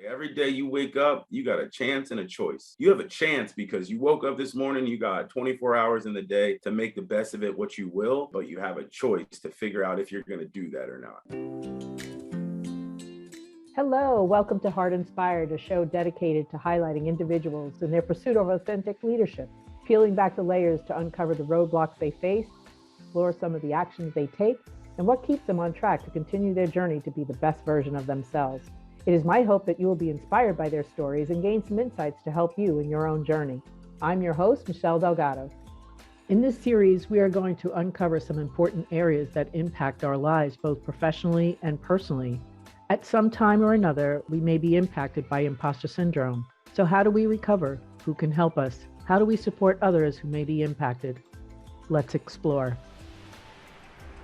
Every day you wake up, you got a chance and a choice. You have a chance because you woke up this morning, you got 24 hours in the day to make the best of it what you will, but you have a choice to figure out if you're going to do that or not. Hello, welcome to Heart Inspired, a show dedicated to highlighting individuals in their pursuit of authentic leadership, peeling back the layers to uncover the roadblocks they face, explore some of the actions they take, and what keeps them on track to continue their journey to be the best version of themselves. It is my hope that you will be inspired by their stories and gain some insights to help you in your own journey. I'm your host, Michelle Delgado. In this series, we are going to uncover some important areas that impact our lives, both professionally and personally. At some time or another, we may be impacted by imposter syndrome. So how do we recover? Who can help us? How do we support others who may be impacted? Let's explore.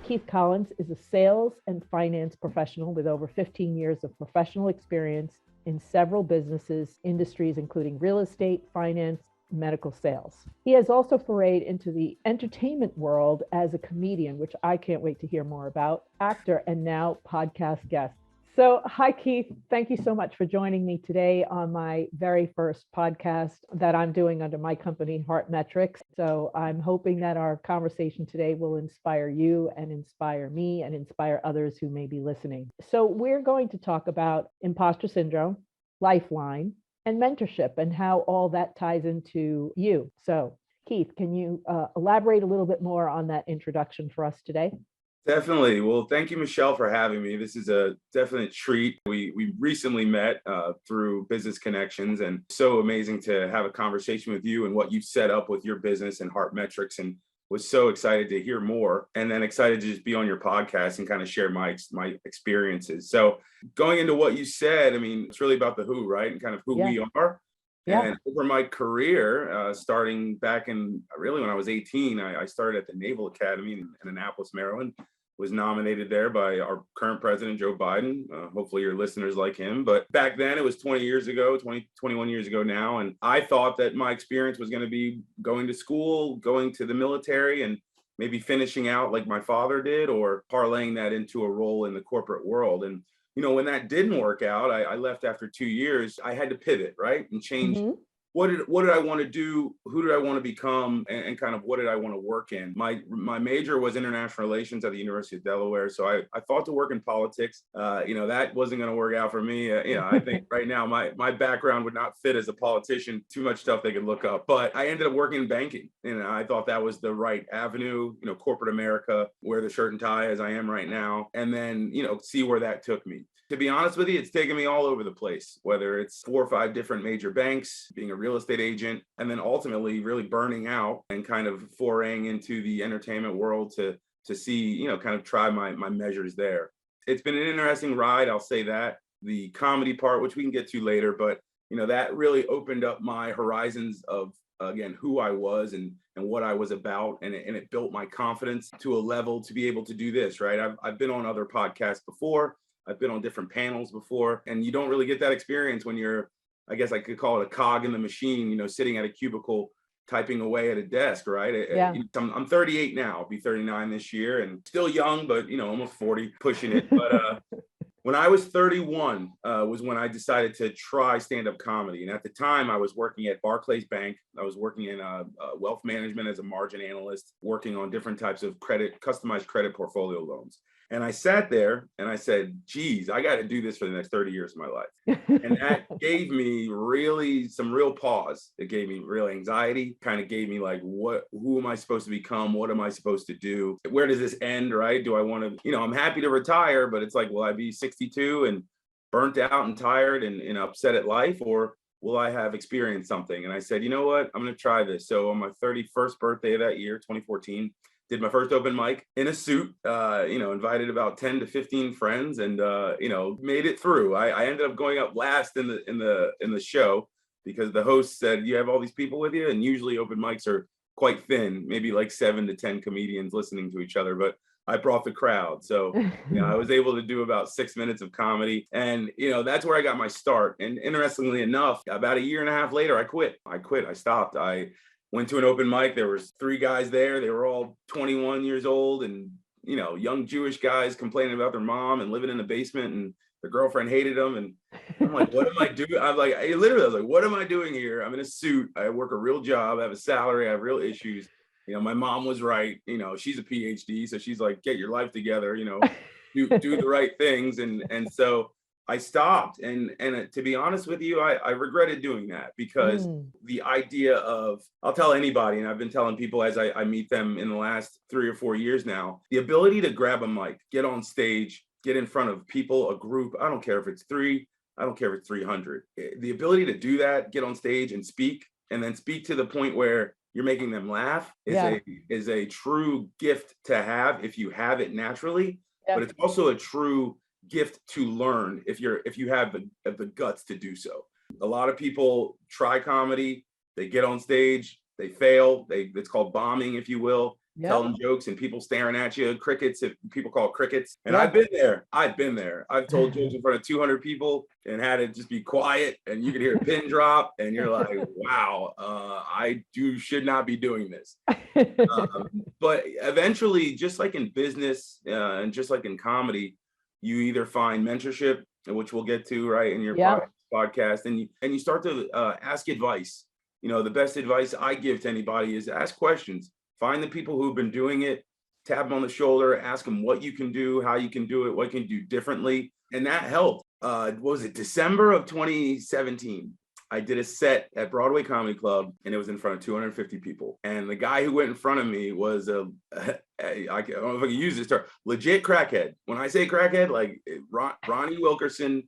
Keith Collins is a sales and finance professional with over 15 years of professional experience in several businesses, industries, including real estate, finance, medical sales. He has also forayed into the entertainment world as a comedian, which I can't wait to hear more about, actor, and now podcast guest. So, hi, Keith. Thank you so much for joining me today on my very first podcast that I'm doing under my company, Heart Metrics. So I'm hoping that our conversation today will inspire you and inspire me and inspire others who may be listening. So we're going to talk about imposter syndrome, lifeline, and mentorship and how all that ties into you. So, Keith, can you elaborate a little bit more on that introduction for us today? Definitely. Well, thank you, Michelle, for having me. This is a definite treat. We recently met through business connections, and so amazing to have a conversation with you and what you've set up with your business and Heart Metrics, and was so excited to hear more, and then excited to just be on your podcast and kind of share my experiences. So going into what you said, I mean, it's really about the who, right? And kind of who we are. Yeah. And over my career, starting back in really when I was 18, I started at the Naval Academy in Annapolis, Maryland, was nominated there by our current president, Joe Biden. Hopefully your listeners like him. But back then it was 21 years ago now. And I thought that my experience was going to be going to school, going to the military, and maybe finishing out like my father did, or parlaying that into a role in the corporate world. And when that didn't work out, I left after 2 years. I had to pivot, right? And change. Mm-hmm. What did I want to do? Who did I want to become? And kind of what did I want to work in? My major was international relations at the University of Delaware. So I thought to work in politics. That wasn't going to work out for me. I think right now my background would not fit as a politician. Too much stuff they could look up. But I ended up working in banking. And I thought that was the right avenue, corporate America, wear the shirt and tie as I am right now. And then, see where that took me. To be honest with you, it's taken me all over the place, whether it's 4 or 5 different major banks, being a real estate agent, and then ultimately really burning out and kind of foraying into the entertainment world to see, kind of try my measures there. It's been an interesting ride, I'll say that. The comedy part, which we can get to later, but, that really opened up my horizons of, again, who I was and what I was about. And it built my confidence to a level to be able to do this, right? I've been on other podcasts before. I've been on different panels before, and you don't really get that experience when you're, I guess I could call it a cog in the machine, sitting at a cubicle, typing away at a desk, right? Yeah. I'm 38 now, I'll be 39 this year, and still young, but, almost 40, pushing it. But when I was 31 was when I decided to try stand-up comedy. And at the time I was working at Barclays Bank. I was working in wealth management as a margin analyst, working on different types of customized credit portfolio loans. And I sat there and I said, geez, I got to do this for the next 30 years of my life. And that gave me some real pause. It gave me real anxiety, kind of gave me like, who am I supposed to become? What am I supposed to do? Where does this end, right? Do I want to, I'm happy to retire, but it's like, will I be 62 and burnt out and tired and upset at life? Or will I have experienced something? And I said, you know what? I'm going to try this. So on my 31st birthday of that year, 2014, did my first open mic in a suit, invited about 10 to 15 friends and, made it through. I ended up going up last in the show because the host said, you have all these people with you. And usually open mics are quite thin, maybe like 7 to 10 comedians listening to each other. But I brought the crowd. So, I was able to do about 6 minutes of comedy. And, that's where I got my start. And interestingly enough, about a year and a half later, I quit. I stopped. I went to an open mic. There was 3 guys there. They were all 21 years old and, young Jewish guys complaining about their mom and living in the basement, and their girlfriend hated them. And I'm I'm like, what am I doing? I'm like, I was like, what am I doing here? I'm in a suit. I work a real job. I have a salary. I have real issues. My mom was right. She's a PhD. So she's like, get your life together, do the right things. And so I stopped. And to be honest with you, I regretted doing that because the idea of, I'll tell anybody, and I've been telling people as I meet them in the last 3 or 4 years now, the ability to grab a mic, get on stage, get in front of people, a group, I don't care if it's 3, I don't care if it's 300. The ability to do that, get on stage and speak, and then speak to the point where you're making them laugh is a true gift to have if you have it naturally, but it's also a true gift to learn if you have the guts to do so. A lot of people try comedy, they get on stage, they fail, it's called bombing, if you will. Telling jokes and people staring at you, crickets, if people call it crickets. And I've been there. I've told jokes in front of 200 people and had it just be quiet, and you could hear a pin drop, and you're like, wow, should not be doing this. But eventually, just like in business and just like in comedy, you either find mentorship, which we'll get to right in your podcast, and you start to ask advice. The best advice I give to anybody is ask questions. Find the people who've been doing it, tap them on the shoulder, ask them what you can do, how you can do it, what you can do differently. And that helped. What was it? December of 2017. I did a set at Broadway Comedy Club, and it was in front of 250 people. And the guy who went in front of me was I don't know if I can use this term, legit crackhead. When I say crackhead, like Ronnie Wilkerson,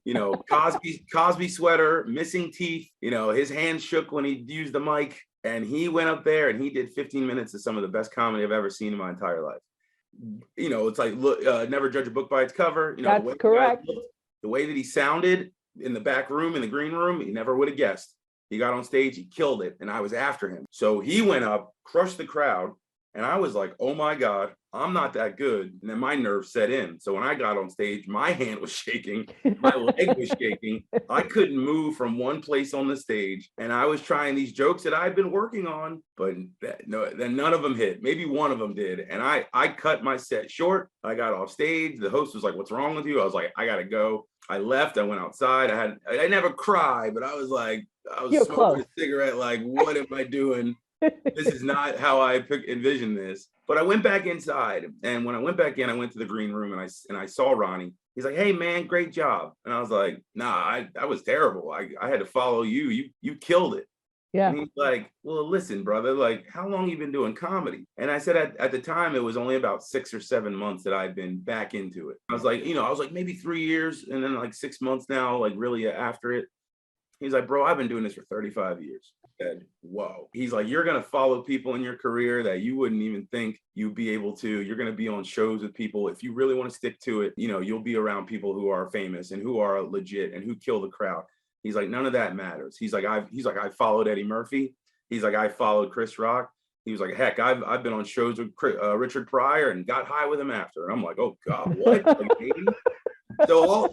Cosby sweater, missing teeth, his hand shook when he used the mic. And he went up there and he did 15 minutes of some of the best comedy I've ever seen in my entire life. It's like, look, never judge a book by its cover. That's correct. The way that he sounded in the back room, in the green room, he never would have guessed. He got on stage, he killed it, and I was after him. So he went up, crushed the crowd, and I was like, oh my God, I'm not that good. And then my nerves set in. So when I got on stage, my hand was shaking, my leg was shaking. I couldn't move from one place on the stage. And I was trying these jokes that I'd been working on, but then none of them hit. Maybe one of them did. And I cut my set short. I got off stage. The host was like, what's wrong with you? I was like, I gotta go. I left, I went outside. I never cried, but I was like, I was smoking a cigarette, like, what am I doing? This is not how I envisioned this. But I went back inside, and when I went back in, I went to the green room, and I saw Ronnie. He's like, "Hey man, great job." And I was like, "Nah, that was terrible. I had to follow you. You killed it." Yeah. And he's like, "Well, listen, brother. Like, how long you been doing comedy?" And I said, at the time, it was only about 6 or 7 months that I'd been back into it. I was like maybe 3 years, and then like 6 months now, like really after it. He's like, "Bro, I've been doing this for 35 years. I said, whoa. He's like, "You're going to follow people in your career that you wouldn't even think you'd be able to. You're going to be on shows with people. If you really want to stick to it, you'll be around people who are famous and who are legit and who kill the crowd." He's like, "None of that matters." He's like, I followed Eddie Murphy. He's like, "I followed Chris Rock." He was like, "Heck, I've been on shows with Richard Pryor and got high with him after." And I'm like, "Oh God, what?"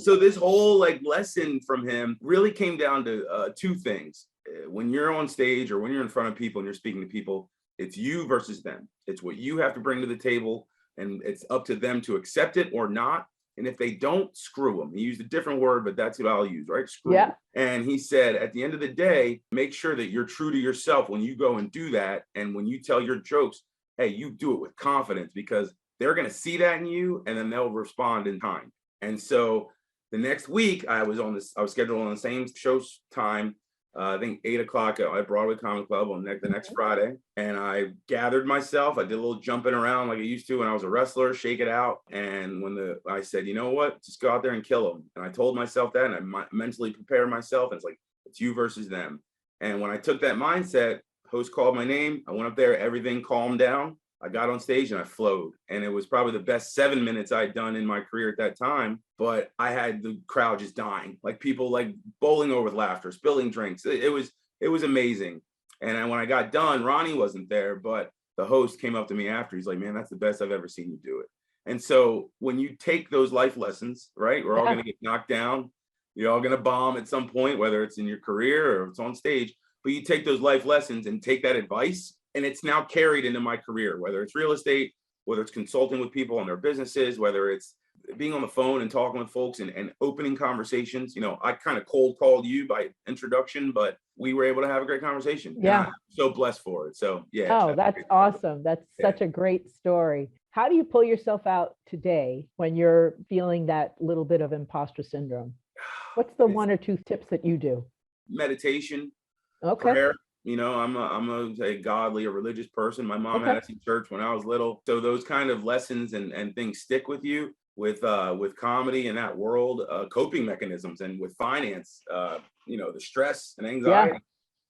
So this whole like lesson from him really came down to 2 things. When you're on stage or when you're in front of people and you're speaking to people, it's you versus them. It's what you have to bring to the table, and it's up to them to accept it or not. And if they don't, screw them. He used a different word, but that's what I'll use, right? Screw them. And he said, at the end of the day, make sure that you're true to yourself when you go and do that. And when you tell your jokes, hey, you do it with confidence, because they're going to see that in you, and then they'll respond in time. And so the next week I was scheduled on the same show's time, I think 8 o'clock at Broadway Comedy Club on the next Friday. And I gathered myself. I did a little jumping around like I used to when I was a wrestler, shake it out. And I said, you know what, just go out there and kill them. And I told myself that, and I mentally prepared myself. And it's like, it's you versus them. And when I took that mindset, host called my name. I went up there, everything calmed down. I got on stage and I flowed, and it was probably the best 7 minutes I'd done in my career at that time. But I had the crowd just dying, like people like bowling over with laughter, spilling drinks. It was amazing. And then when I got done, Ronnie wasn't there, but the host came up to me after. He's like, "Man, that's the best I've ever seen you do it." And so when you take those life lessons, right, we're all going to get knocked down. You're all going to bomb at some point, whether it's in your career or it's on stage. But you take those life lessons and take that advice, and it's now carried into my career, whether it's real estate, whether it's consulting with people on their businesses, whether it's being on the phone and talking with folks and opening conversations. I kind of cold called you by introduction, but we were able to have a great conversation. And Yeah. I'm so blessed for it. So yeah. Oh, that's awesome. That's such a great story. How do you pull yourself out today when you're feeling that little bit of imposter syndrome? What's the one or two tips that you do? Meditation, Okay. prayer. I'm a godly, a religious person. My mom had us in church when I was little. So those kind of lessons and things stick with you with comedy in that world, coping mechanisms, and with finance, the stress and anxiety.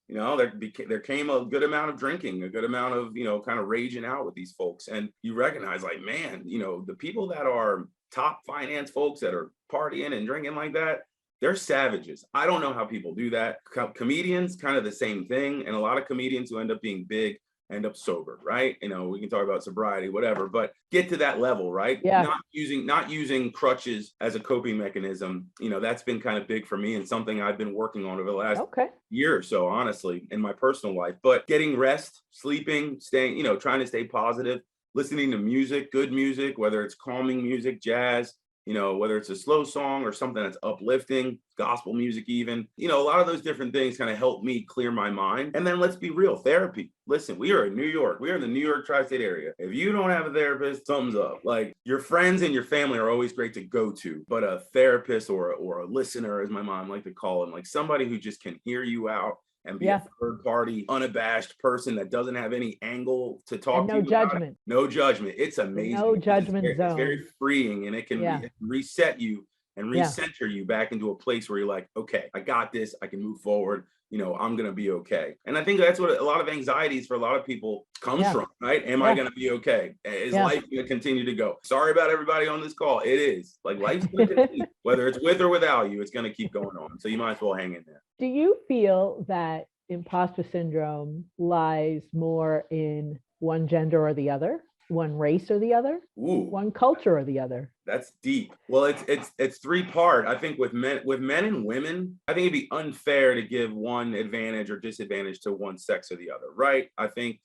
There came a good amount of drinking, a good amount of, kind of raging out with these folks. And you recognize, like, man, the people that are top finance folks that are partying and drinking like that, they're savages. I don't know how people do that. Comedians, kind of the same thing. And a lot of comedians who end up being big end up sober, right? We can talk about sobriety, whatever, but get to that level, right? Yeah. Not using crutches as a coping mechanism. That's been kind of big for me and something I've been working on over the last year or so, honestly, in my personal life. But getting rest, sleeping, staying, trying to stay positive, listening to music, good music, whether it's calming music, jazz, whether it's a slow song or something that's uplifting, gospel music even, a lot of those different things kind of help me clear my mind. And then let's be real, therapy. Listen, we are in New York. We are in the New York tri-state area. If you don't have a therapist, thumbs up. Like, your friends and your family are always great to go to, but a therapist or a listener, as my mom liked to call him, like somebody who just can hear you out and be a third party, unabashed person that doesn't have any angle to talk to you. No judgment. No judgment. It's amazing. No judgment zone. It's very freeing, and it can reset you and recenter you back into a place where you're like, okay, I got this. I can move forward. I'm going to be okay. And I think that's what a lot of anxieties for a lot of people comes from, right? Am I going to be okay? Is life going to continue to go? Sorry about everybody on this call. It is. Like, life's going to continue. Whether it's with or without you, it's going to keep going on. So you might as well hang in there. Do you feel that imposter syndrome lies more in one gender or the other, one race or the other, one culture or the other? That's deep. Well, it's three-part. I think with men and women, I think it'd be unfair to give one advantage or disadvantage to one sex or the other, right? I think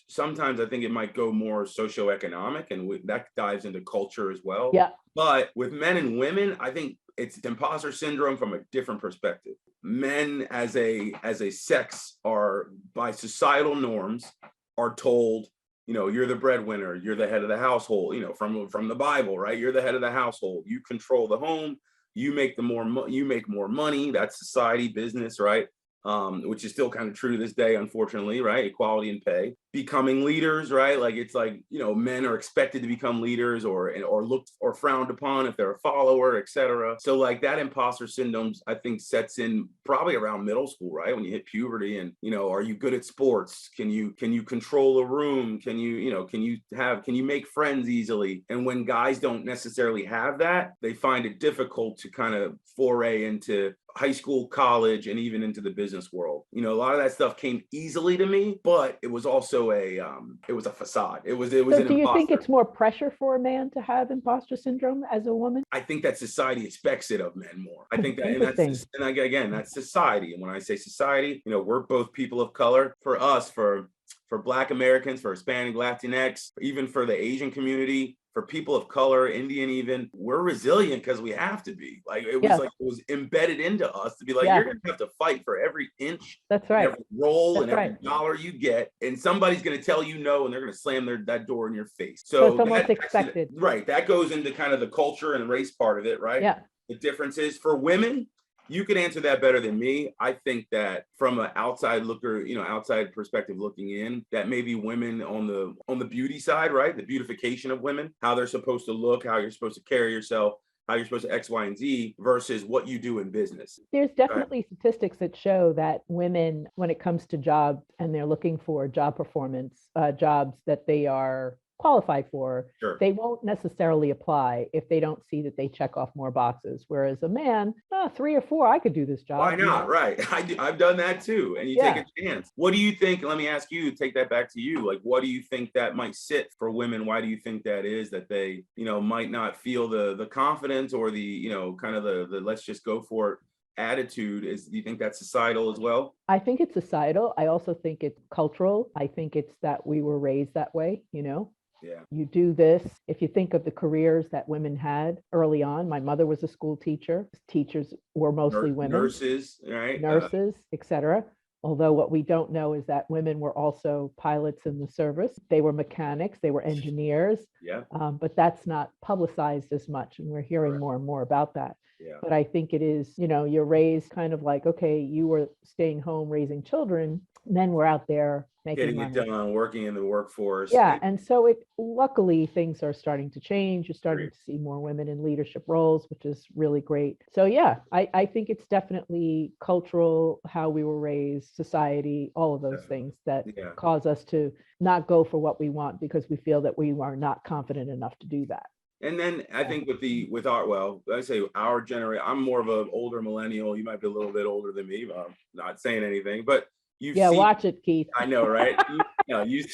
sometimes I think it might go more socioeconomic, and that dives into culture as well. Yeah. But with men and women, I think it's imposter syndrome from a different perspective. Men as a sex are, by societal norms, are told, you're the breadwinner, you're the head of the household, from the Bible, right? You're the head of the household. You control the home. You make more money. That's society, business, right? Which is still kind of true to this day, unfortunately, right? Equality in pay, becoming leaders, right? Like, it's like, men are expected to become leaders or looked or frowned upon if they're a follower, etc. So like that imposter syndrome, I think, sets in probably around middle school, right? When you hit puberty, and, are you good at sports? Can you control a room? Can you make friends easily? And when guys don't necessarily have that, they find it difficult to kind of foray into high school, college, and even into the business world. A lot of that stuff came easily to me, but it was also a facade. It was. So do you think it's more pressure for a man to have imposter syndrome as a woman? I think that society expects it of men more. I think that, and again, that's society. And when I say society, we're both people of color. For us, for Black Americans, for Hispanic, Latinx, even for the Asian community, for people of color, Indian even, we're resilient because we have to be. Like, it was embedded into us to be like, you're going to have to fight for every inch. That's right. Every roll and every dollar you get. And somebody's going to tell you no, and they're going to slam that door in your face. So it's almost expected. Right. That goes into kind of the culture and race part of it, right? Yeah. The difference is, for women, you could answer that better than me. I think that from an outside looker, outside perspective looking in, that maybe women on the beauty side, right? The beautification of women, how they're supposed to look, how you're supposed to carry yourself, how you're supposed to X, Y, and Z versus what you do in business. There's definitely statistics that show that women, when it comes to jobs and they're looking for job performance, jobs that they are qualified for, they won't necessarily apply if they don't see that they check off more boxes. Whereas a man, 3 or 4, I could do this job. Why not? Right. I've done that too. And you take a chance. What do you think? Let me ask you, take that back to you. Like, what do you think that might sit for women? Why do you think that is, that they, might not feel the confidence or the, kind of the let's just go for it attitude? Do you think that's societal as well? I think it's societal. I also think it's cultural. I think it's that we were raised that way, Yeah. You do this. If you think of the careers that women had early on, my mother was a school teacher. Teachers were mostly women, Nurses, right? nurses, etc. Although what we don't know is that women were also pilots in the service. They were mechanics, they were engineers, Yeah. but that's not publicized as much. And we're hearing Correct. more and more about that. Yeah. But I think it is, you're raised kind of like, okay, you were staying home raising children, men were out there making Getting it money. done, working in the workforce. Yeah, and so luckily things are starting to change. You're starting Great. to see more women in leadership roles, which is really great. So yeah, I think it's definitely cultural, how we were raised, society, all of those Definitely. things that Yeah. cause us to not go for what we want because we feel that we are not confident enough to do that. And then I think with our, well, I say our generation, I'm more of an older millennial. You might be a little bit older than me. I'm not saying anything, but you've Yeah, seen, watch it, Keith. I know, right? You've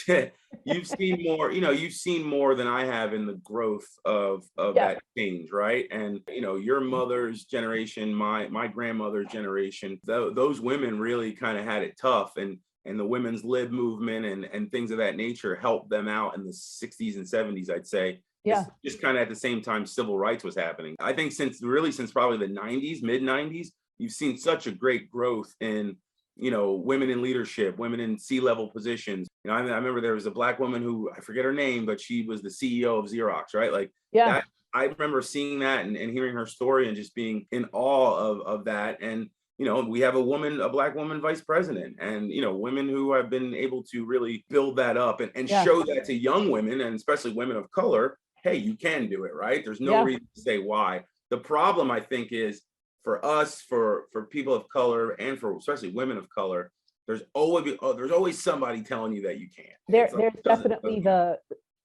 seen more, you've seen more than I have in the growth of Yeah. that change, right? And your mother's generation, my grandmother's generation, those women really kind of had it tough, and the women's lib movement and things of that nature helped them out in the 60s and 70s, I'd say. Yeah. Just kind of at the same time civil rights was happening. I think since probably the 90s, mid 90s, you've seen such a great growth in women in leadership, women in C-level positions. I remember there was a Black woman who, I forget her name, but she was the CEO of Xerox, right? Like Yeah. that. I remember seeing that and hearing her story and just being in awe of that. And we have a Black woman vice president, and women who have been able to really build that up and Yeah. show that to young women, and especially women of color. Hey, you can do it, right? There's no Yeah. reason to say why. The problem, I think, is for us, for people of color, and for especially women of color, there's always somebody telling you that you can't. There's definitely the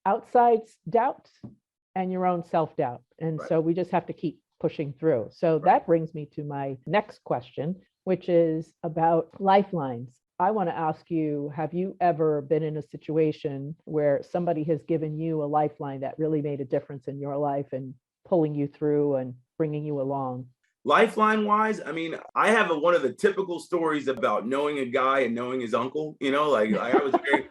outside doubt and your own self-doubt. And Right. So we just have to keep pushing through. So that brings me to my next question, which is about lifelines. I want to ask you, have you ever been in a situation where somebody has given you a lifeline that really made a difference in your life and pulling you through and bringing you along? Lifeline wise, I mean, I have one of the typical stories about knowing a guy and knowing his uncle. Like I was very,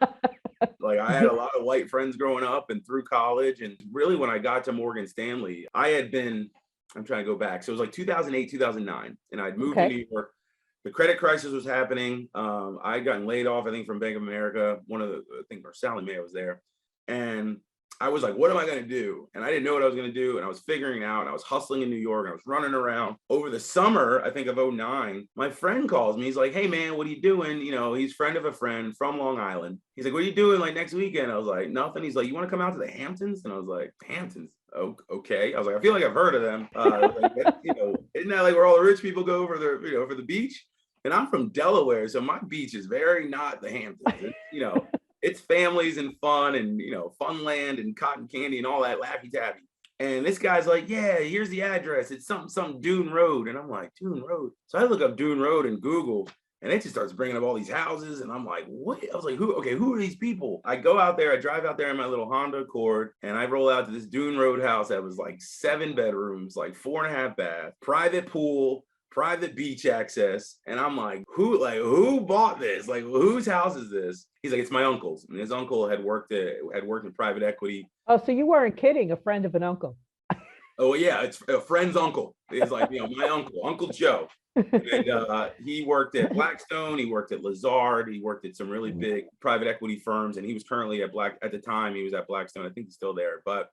like I had a lot of white friends growing up and through college. And really when I got to Morgan Stanley, I'm trying to go back. So it was like 2008, 2009, and I'd moved to New York. The credit crisis was happening. I'd gotten laid off, I think, from Bank of America. I think Sally Mae was there. And I was like, what am I going to do? And I didn't know what I was going to do. And I was figuring out, and I was hustling in New York. And I was running around over the summer, I think of 2009. My friend calls me. He's like, hey man, what are you doing? He's friend of a friend from Long Island. He's like, what are you doing like next weekend? I was like, nothing. He's like, you want to come out to the Hamptons? And I was like, Hamptons? Oh, okay. I was like, I feel like I've heard of them. Isn't that like where all the rich people go for for the beach? And I'm from Delaware, so my beach is very not the Hamptons. It's families and fun and fun land and cotton candy and all that laffy taffy. And this guy's like, yeah, here's the address. It's some Dune Road. And I'm like, Dune Road. So I look up Dune Road in Google, and it just starts bringing up all these houses. And I'm like, what? I was like, who are these people? I go out there, I drive out there in my little Honda Accord, and I roll out to this Dune Road house that was like 7 bedrooms, like 4.5 baths, private pool, private beach access. And I'm like, who bought this? Like, whose house is this? He's like, it's my uncle's. And his uncle had worked in private equity. Oh, so you weren't kidding, a friend of an uncle. Oh yeah, it's a friend's uncle. It's like, my Uncle Joe. And he worked at Blackstone, he worked at Lazard, he worked at some really big private equity firms, and he was currently at the time he was at Blackstone. I think he's still there, but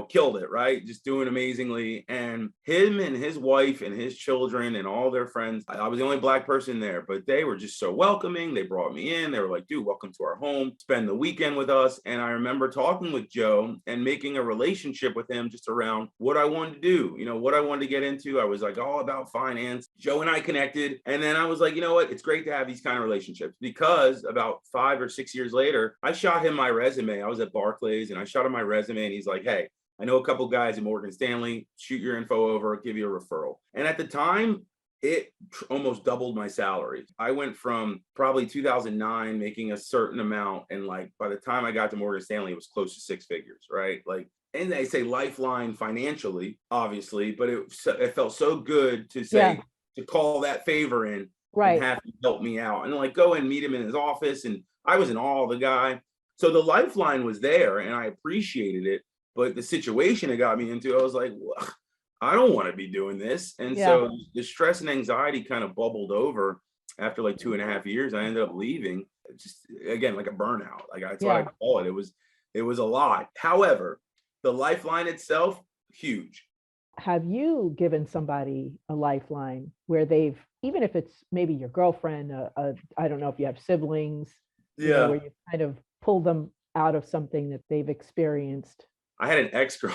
killed it, right? Just doing amazingly. And him and his wife and his children and all their friends, I was the only Black person there, but they were just so welcoming. They brought me in. They were like, dude, welcome to our home. Spend the weekend with us. And I remember talking with Joe and making a relationship with him just around what I wanted to do, what I wanted to get into. I was like all about finance. Joe and I connected. And then I was like, you know what? It's great to have these kind of relationships, because about 5 or 6 years later, I shot him my resume. I was at Barclays and I shot him my resume, and he's like, hey, I know a couple guys at Morgan Stanley, shoot your info over, give you a referral. And at the time, it almost doubled my salary. I went from probably 2009 making a certain amount, and like by the time I got to Morgan Stanley, it was close to 6 figures, right? Like, and they say lifeline financially, obviously, but it felt so good to say, to call that favor in, and have him help me out, and like go and meet him in his office. And I was in awe of the guy. So the lifeline was there and I appreciated it. But the situation it got me into, I was like, well, I don't want to be doing this. And Yeah. so the stress and anxiety kind of bubbled over after like 2.5 years. I ended up leaving, just again, like a burnout. Like that's what I Yeah. call it. It was a lot. However, the lifeline itself, huge. Have you given somebody a lifeline where they've, even if it's maybe your girlfriend, I don't know if you have siblings, Yeah. where you kind of pull them out of something that they've experienced? I had an ex girl.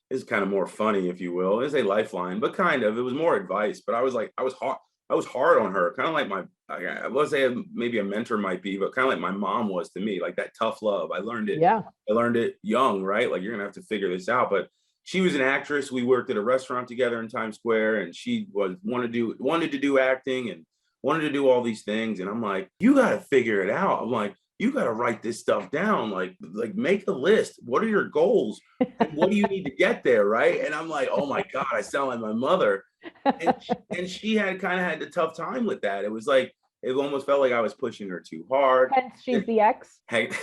This is kind of more funny, if you will. It's a lifeline, but kind of. It was more advice. But I was like, I was hard. I was hard on her, kind of like I would say maybe a mentor might be, but kind of like my mom was to me, like that tough love. I learned it. Yeah. I learned it young, right? Like you're gonna have to figure this out. But she was an actress. We worked at a restaurant together in Times Square, and she wanted to do acting and wanted to do all these things. And I'm like, you got to figure it out. I'm like, you got to write this stuff down. Like make a list. What are your goals? And what do you need to get there, right? And I'm like, oh my God, I sound like my mother. And she had kind of had a tough time with that. It was like it almost felt like I was pushing her too hard. Hence, she's the ex. Hence,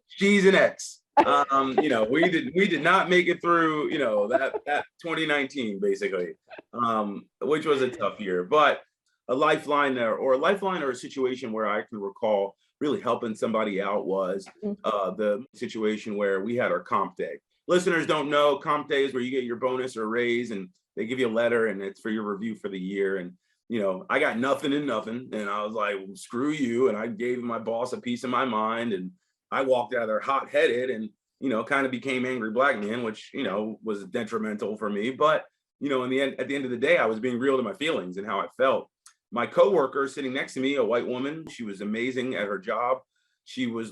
she's an ex. We did not make it through, that 2019 basically, which was a tough year. But a lifeline there, or a situation where I can recall really helping somebody out was the situation where we had our comp day. Listeners don't know, comp day is where you get your bonus or raise, and they give you a letter, and it's for your review for the year. And I got nothing and nothing, and I was like, well, screw you. And I gave my boss a piece of my mind, and I walked out of there hot-headed and kind of became angry black man, which was detrimental for me. But in the end, at the end of the day, I was being real to my feelings and how I felt. My coworker sitting next to me, a white woman, she was amazing at her job. She was,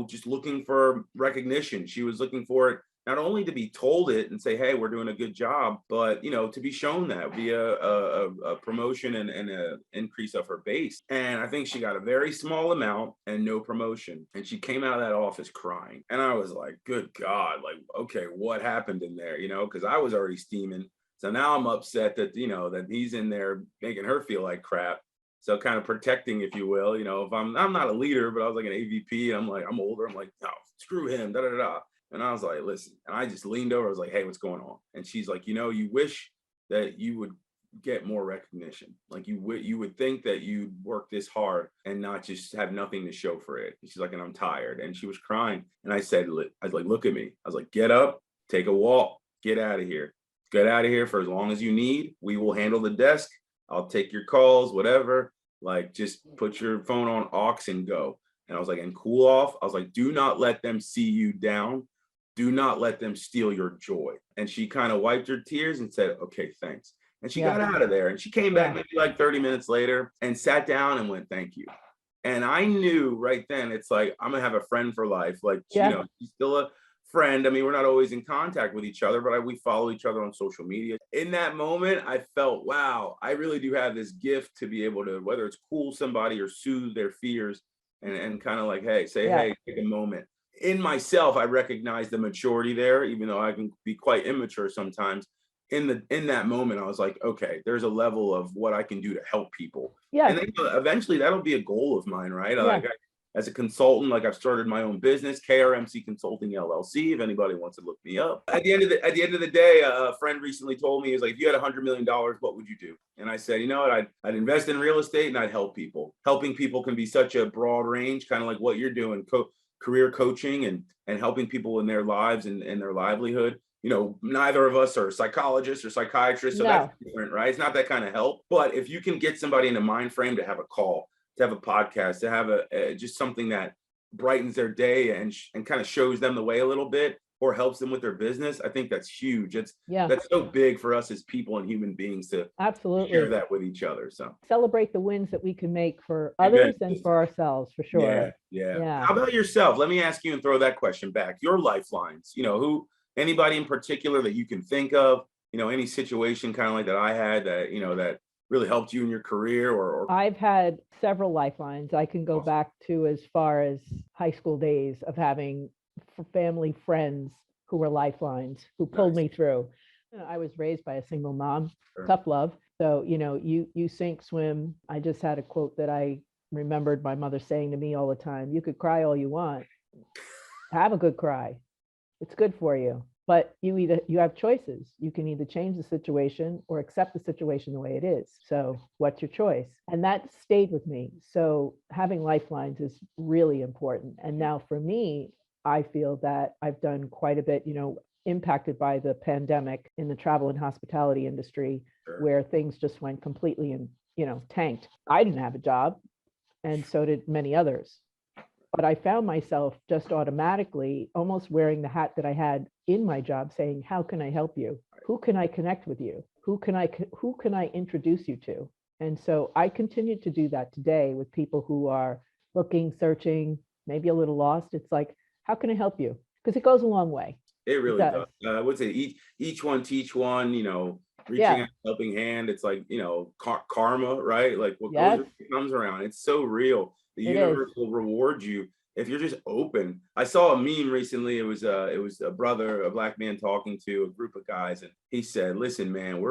just looking for recognition. She was looking for it not only to be told it and say, hey, we're doing a good job, but to be shown that via a promotion and an increase of her base. And I think she got a very small amount and no promotion. And she came out of that office crying. And I was like, good God, like, okay, what happened in there? Because I was already steaming. So now I'm upset that, that he's in there making her feel like crap. So kind of protecting, if you will, if I'm not a leader, but I was like an AVP and I'm like, I'm older. I'm like, no, screw him, da da da. And I was like, listen, and I just leaned over. I was like, hey, what's going on? And she's like, you wish that you would get more recognition. Like you would think that you'd work this hard and not just have nothing to show for it. And she's like, and I'm tired. And she was crying. And I was like, look at me. I was like, get up, take a walk, get out of here. Get out of here for as long as you need. We will handle the desk. I'll take your calls, whatever. Like, just put your phone on aux and go. And I was like, and cool off. I was like, do not let them see you down. Do not let them steal your joy. And she kind of wiped her tears and said, okay, thanks. And she got out of there. And she came back maybe like 30 minutes later and sat down and went, thank you. And I knew right then, it's like, I'm going to have a friend for life. Like, she's still a friend. I mean, we're not always in contact with each other, but we follow each other on social media. In that moment, I felt, wow, I really do have this gift to be able to, whether it's cool somebody or soothe their fears and kind of like, hey, hey, take a moment. In myself, I recognize the maturity there, even though I can be quite immature sometimes. In that moment, I was like, okay, there's a level of what I can do to help people. Yeah. And then eventually that'll be a goal of mine, right? Like as a consultant, like I've started my own business, KRMC Consulting LLC, if anybody wants to look me up. At the end of the day, a friend recently told me, he's like, if you had $100 million, what would you do? And I said, you know what, I'd invest in real estate and I'd help people. Helping people can be such a broad range, kind of like what you're doing, career coaching and helping people in their lives and their livelihood. Neither of us are psychologists or psychiatrists, so that's different, right? It's not that kind of help. But if you can get somebody in a mind frame to have a call, to have a podcast, to have just something that brightens their day and kind of shows them the way a little bit or helps them with their business, I think that's huge. That's so big for us as people and human beings to share that with each other. So celebrate the wins that we can make for others and for ourselves, for sure. Yeah. How about yourself? Let me ask you and throw that question back. Your lifelines, anybody in particular that you can think of, any situation kind of like that I had that, that really helped you in your career or I've had several lifelines. I can go back to as far as high school days of having family friends who were lifelines, who pulled me through. I was raised by a single mom, tough love. So, you sink, swim. I just had a quote that I remembered my mother saying to me all the time, you could cry all you want. Have a good cry. It's good for you. But you have choices. You can either change the situation or accept the situation the way it is. So what's your choice? And that stayed with me. So having lifelines is really important. And now for me, I feel that I've done quite a bit, impacted by the pandemic in the travel and hospitality industry, Sure. where things just went completely and, tanked. I didn't have a job, and so did many others. But I found myself just automatically almost wearing the hat that I had in my job, saying, how can I help you? Who can I connect with you? Who can I introduce you to? And so I continue to do that today with people who are looking, searching, maybe a little lost. It's like, how can I help you? Because it goes a long way. It really does. I would say each one teach one, reaching out, helping hand. It's like, karma, right? Like what goes around comes around. It's so real. The universe will reward you if you're just open. I saw a meme recently. It was a brother, a black man talking to a group of guys, and he said, listen, man,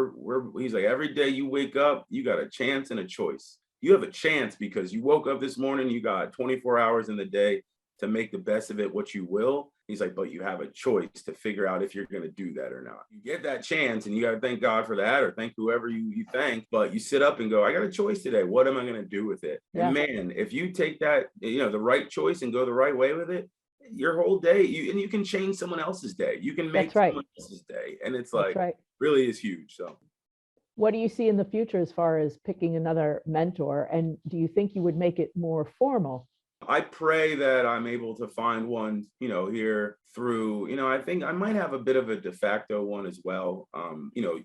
he's like, every day you wake up, you got a chance and a choice. You have a chance because you woke up this morning, you got 24 hours in the day to make the best of it, what you will. He's like, but you have a choice to figure out if you're going to do that or not. You get that chance and you got to thank God for that, or thank whoever you thank, but you sit up and go, I got a choice today. What am I going to do with it? Yeah. And man, if you take that, the right choice and go the right way with it, your whole day, you can change someone else's day. You can make someone else's day. And it's like, really is huge. So what do you see in the future as far as picking another mentor? And do you think you would make it more formal? I pray that I'm able to find one, here through, I think I might have a bit of a de facto one as well.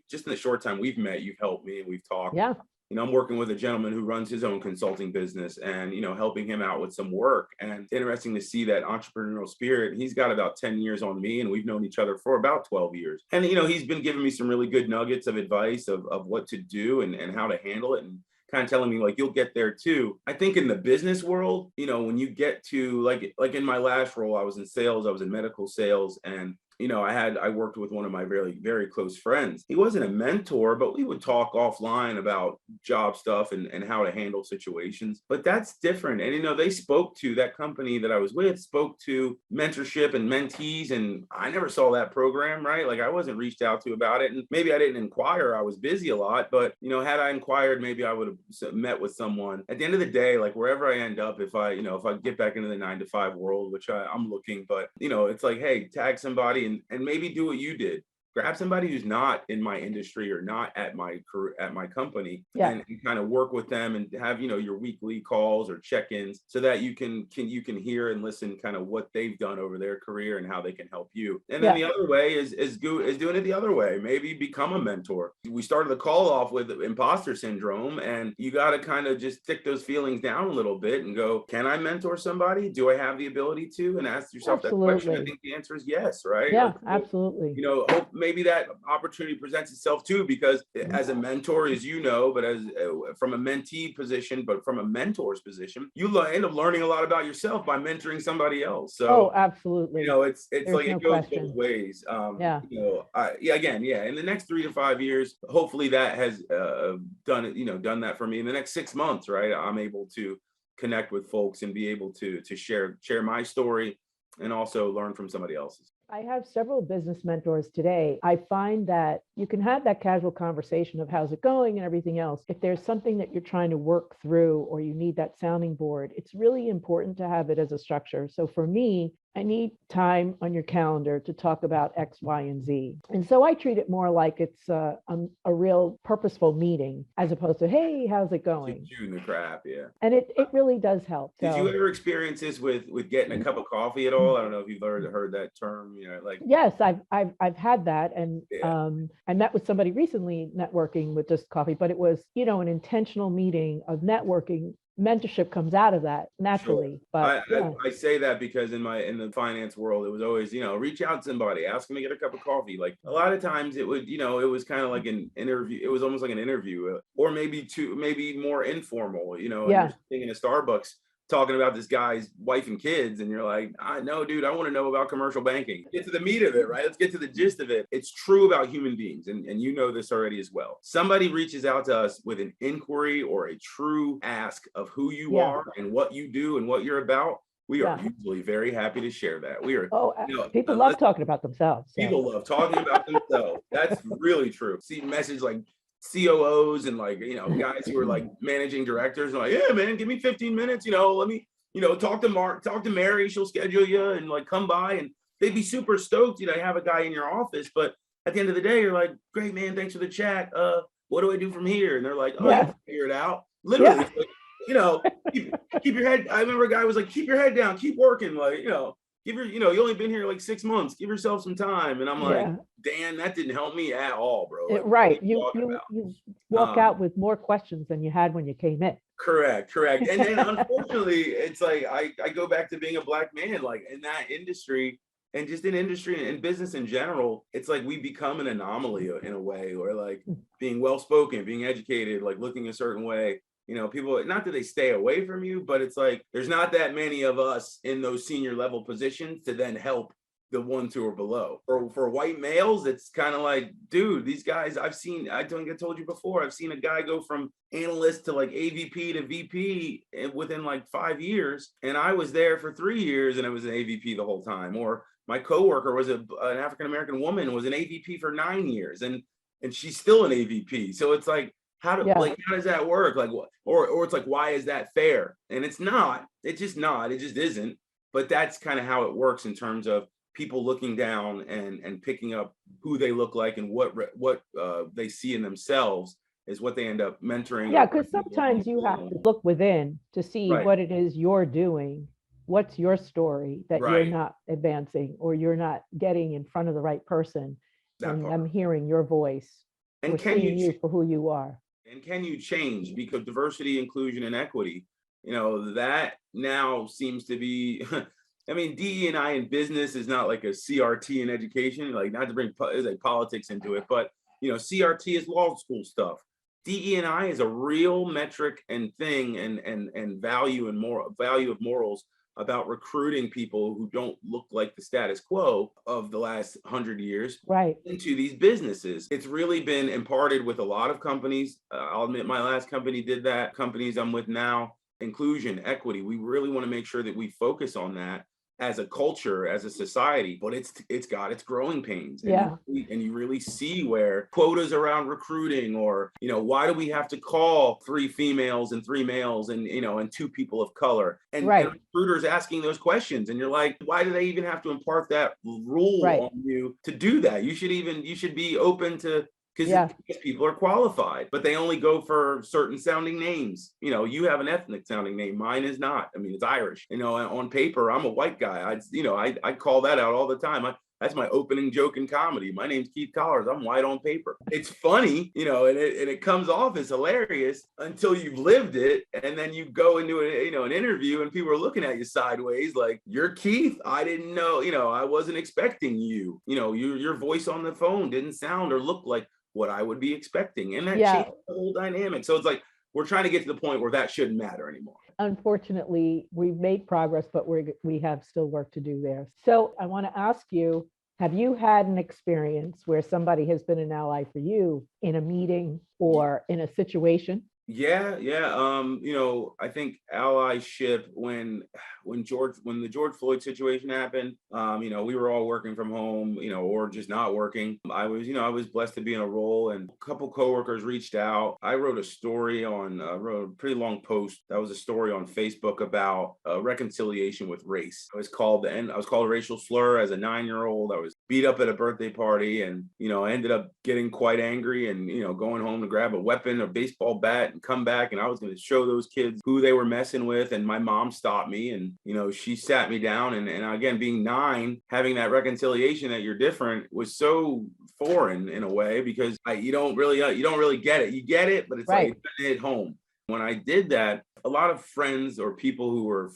Just in the short time we've met, you've helped me and we've talked. Yeah. I'm working with a gentleman who runs his own consulting business and, helping him out with some work. And it's interesting to see that entrepreneurial spirit. He's got about 10 years on me and we've known each other for about 12 years. And, he's been giving me some really good nuggets of advice of what to do and how to handle it. And kind of telling me like, you'll get there too. I think in the business world, when you get to like in my last role, I was in sales, I was in medical sales, and I worked with one of my very, very close friends. He wasn't a mentor, but we would talk offline about job stuff and how to handle situations. But that's different. And, they spoke to that company that I was with, spoke to mentorship and mentees. And I never saw that program, right? Like I wasn't reached out to about it. And maybe I didn't inquire. I was busy a lot. But, had I inquired, maybe I would have met with someone. At the end of the day, like wherever I end up, if I get back into the 9-to-5 world, which I'm looking, but, it's like, hey, tag somebody and maybe do what you did. Grab somebody who's not in my industry or not at my company, and kind of work with them and have your weekly calls or check-ins so that you can hear and listen kind of what they've done over their career and how they can help you. And then the other way is doing it the other way. Maybe become a mentor. We started the call off with imposter syndrome, and you got to kind of just stick those feelings down a little bit and go, can I mentor somebody? Do I have the ability to? And ask yourself that question. I think the answer is yes, right? Yeah, absolutely. Maybe that opportunity presents itself too, because as a mentor, as but as from a mentee position, but from a mentor's position, you end up learning a lot about yourself by mentoring somebody else. So, absolutely. It's There's like no it goes question. both ways. In the next 3 to 5 years, hopefully that has done that for me. In the next 6 months, right, I'm able to connect with folks and be able to share my story and also learn from somebody else's. I have several business mentors today. I find that you can have that casual conversation of how's it going and everything else. If there's something that you're trying to work through or you need that sounding board, it's really important to have it as a structure. So for me, I need time on your calendar to talk about X, Y, and Z. And so I treat it more like it's a real purposeful meeting as opposed to, hey, how's it going? Shooting the crap, yeah. And it really does help. Did you ever experience this with getting a cup of coffee at all? I don't know if you've heard that term, Yes, I've had that. And I met with somebody recently networking with just coffee, but it was, an intentional meeting of networking. Mentorship comes out of that naturally. Sure. But I say that because in the finance world, it was always, reach out to somebody, ask them to get a cup of coffee. Like a lot of times it would, it was kind of like an interview. It was almost like an interview, or maybe more informal, you're sitting in a Starbucks talking about this guy's wife and kids, and you're like, I know, dude, I want to know about commercial banking. Get to the meat of it, right? Let's get to the gist of it. It's true about human beings, and you know this already as well. Somebody reaches out to us with an inquiry or a true ask of who you are and what you do and what you're about. We are usually very happy to share that. We are, people love talking about themselves. People love talking about themselves. That's really true. See message like COOs and like, guys who are like managing directors and like, yeah, man, give me 15 minutes, let me, talk to Mark, talk to Mary, she'll schedule you and like come by, and they'd be super stoked, have a guy in your office. But at the end of the day, you're like, great, man, thanks for the chat. What do I do from here? And they're like, oh, you figure it out. Literally, keep your head. I remember a guy was like, keep your head down, keep working. Like, give your, you only been here like 6 months, give yourself some time. And I'm like, Dan, that didn't help me at all, bro. Like, right. You walk out with more questions than you had when you came in. Correct. And then unfortunately, it's like, I go back to being a Black man, like in that industry and just in industry and business in general, it's like we become an anomaly in a way, or like being well-spoken, being educated, like looking a certain way. People, not that they stay away from you, but it's like there's not that many of us in those senior level positions to then help the ones who are below. For white males, it's kind of like, dude, these guys, I think I told you before, I've seen a guy go from analyst to like AVP to VP within like 5 years. And I was there for 3 years and I was an AVP the whole time. Or my coworker was an African-American woman, was an AVP for 9 years. And she's still an AVP. So it's like, how does that work? Like, or it's like, why is that fair? And it's not. It's just not. It just isn't. But that's kind of how it works in terms of people looking down and picking up who they look like and what they see in themselves is what they end up mentoring. Yeah, because sometimes you have to look within to see what it is you're doing. What's your story that you're not advancing, or you're not getting in front of the right person? And I'm hearing your voice and seeing you for who you are. And can you change? Because diversity, inclusion, and equity, that now seems to be, I mean, DE&I in business is not like a CRT in education, like not to bring like politics into it, but, CRT is law school stuff. DE&I is a real metric and thing and value of morals about recruiting people who don't look like the status quo of the last 100 years into these businesses. It's really been imparted with a lot of companies. I'll admit my last company did that. Companies I'm with now, inclusion, equity. We really want to make sure that we focus on that as a culture, as a society, but it's got its growing pains. And you really see where quotas around recruiting, or, why do we have to call 3 females and 3 males and, and 2 people of color, and recruiters asking those questions. And you're like, why do they even have to impart that rule on you to do that? You should be open to, because people are qualified, but they only go for certain sounding names. You have an ethnic sounding name. Mine is not. I mean, it's Irish. On paper, I'm a white guy. I call that out all the time. That's my opening joke in comedy. My name's Keith Collars. I'm white on paper. It's funny, and it comes off as hilarious until you've lived it. And then you go into an interview and people are looking at you sideways like, you're Keith? I didn't know, I wasn't expecting you. Your voice on the phone didn't sound or look like what I would be expecting. And that changed the whole dynamic. So it's like, we're trying to get to the point where that shouldn't matter anymore. Unfortunately, we've made progress, but we have still work to do there. So I want to ask you, have you had an experience where somebody has been an ally for you in a meeting or in a situation? Yeah. I think allyship when the George Floyd situation happened, we were all working from home, or just not working. I was blessed to be in a role, and a couple coworkers reached out. I wrote a pretty long post. That was a story on Facebook about reconciliation with race. I was called a racial slur as a 9-year-old. I was beat up at a birthday party, and, I ended up getting quite angry and, going home to grab a weapon, a baseball bat, and come back. And I was going to show those kids who they were messing with. And my mom stopped me, and, she sat me down. And again, being 9, having that reconciliation that you're different was so foreign in a way, because you don't really get it. You get it, but it's like it's been hit home. When I did that, a lot of friends or people who were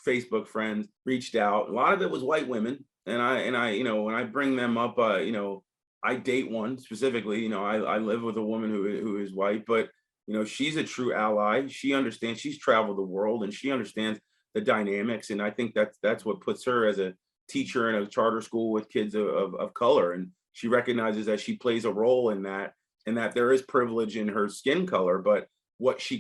Facebook friends reached out. A lot of it was white women. And I, when I bring them up, I date one specifically, I live with a woman who is white, but, she's a true ally. She understands, she's traveled the world, and she understands the dynamics. And I think that's what puts her as a teacher in a charter school with kids of color. And she recognizes that she plays a role in that, and that there is privilege in her skin color, but what she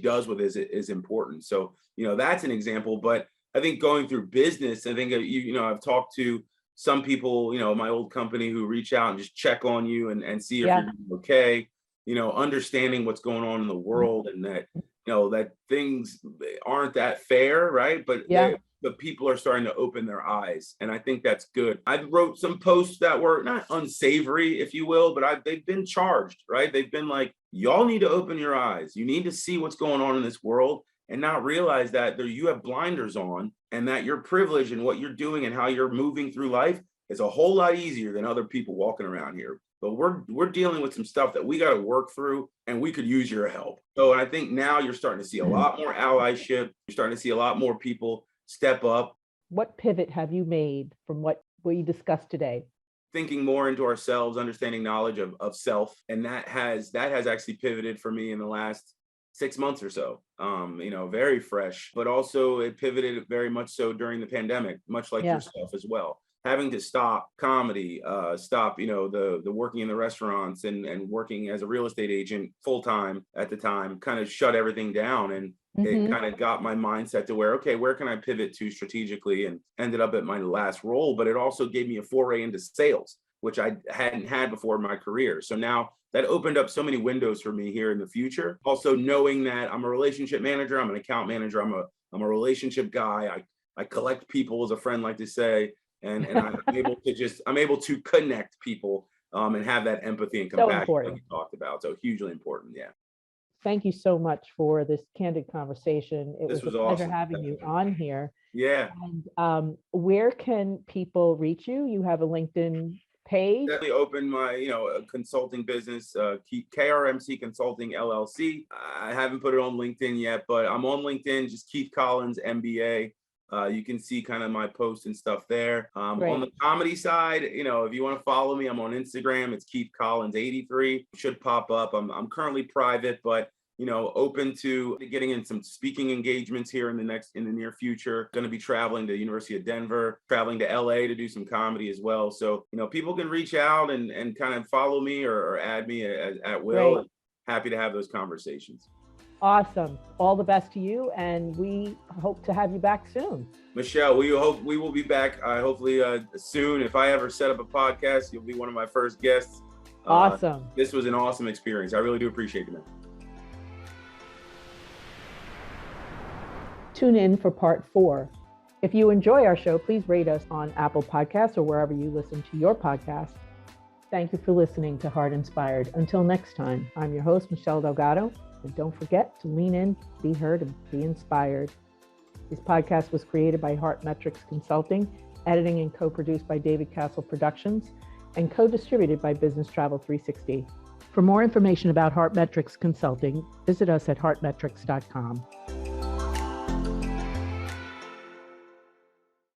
does with it is important. So, that's an example. But I think going through business, I think I've talked to some people, my old company, who reach out and just check on you and see if you're doing okay, understanding what's going on in the world, and that, that things aren't that fair, right? But the people are starting to open their eyes. And I think that's good. I wrote some posts that were not unsavory, if you will, but they've been charged, right? They've been like, y'all need to open your eyes. You need to see what's going on in this world and not realize that you have blinders on, and that your privilege and what you're doing and how you're moving through life is a whole lot easier than other people walking around here. But we're dealing with some stuff that we got to work through, and we could use your help. So I think now you're starting to see a lot more allyship. You're starting to see a lot more people step up. What pivot have you made from what we discussed today? Thinking more into ourselves, understanding knowledge of self. And that has actually pivoted for me in the last 6 months or so. Very fresh, but also it pivoted very much so during the pandemic, much like yourself as well. Having to stop comedy, stop, the working in the restaurants and working as a real estate agent full time at the time, kind of shut everything down. And it kind of got my mindset to where, okay, where can I pivot to strategically, and ended up at my last role. But it also gave me a foray into sales, which I hadn't had before in my career. So now that opened up so many windows for me here in the future. Also knowing that I'm a relationship manager, I'm an account manager, I'm a relationship guy. I collect people, as a friend like to say, and I'm able to connect people and have that empathy and compassion that you talked about. So hugely important. Yeah. Thank you so much for this candid conversation. It was a pleasure awesome. having you on here. Yeah. And where can people reach you? You have a LinkedIn page. Definitely opened my, consulting business, KRMC Consulting LLC. I haven't put it on LinkedIn yet, but I'm on LinkedIn, just Keith Collins, MBA. You can see kind of my posts and stuff there. On the comedy side, if you want to follow me, I'm on Instagram. It's Keith Collins 83. Should pop up. I'm currently private, but open to getting in some speaking engagements here in the near future. Going to be traveling to the University of Denver, traveling to LA to do some comedy as well. So, people can reach out and kind of follow me or add me at will. And happy to have those conversations. Awesome. All the best to you. And we hope to have you back soon. Michelle, we will be back hopefully soon. If I ever set up a podcast, you'll be one of my first guests. Awesome. This was an awesome experience. I really do appreciate it, man. Tune in for part 4. If you enjoy our show, please rate us on Apple Podcasts or wherever you listen to your podcast. Thank you for listening to Heart Inspired. Until next time, I'm your host, Michelle Delgado. And don't forget to lean in, be heard, and be inspired. This podcast was created by Heart Metrics Consulting, editing and co-produced by David Castle Productions, and co-distributed by Business Travel 360. For more information about Heart Metrics Consulting, visit us at heartmetrics.com.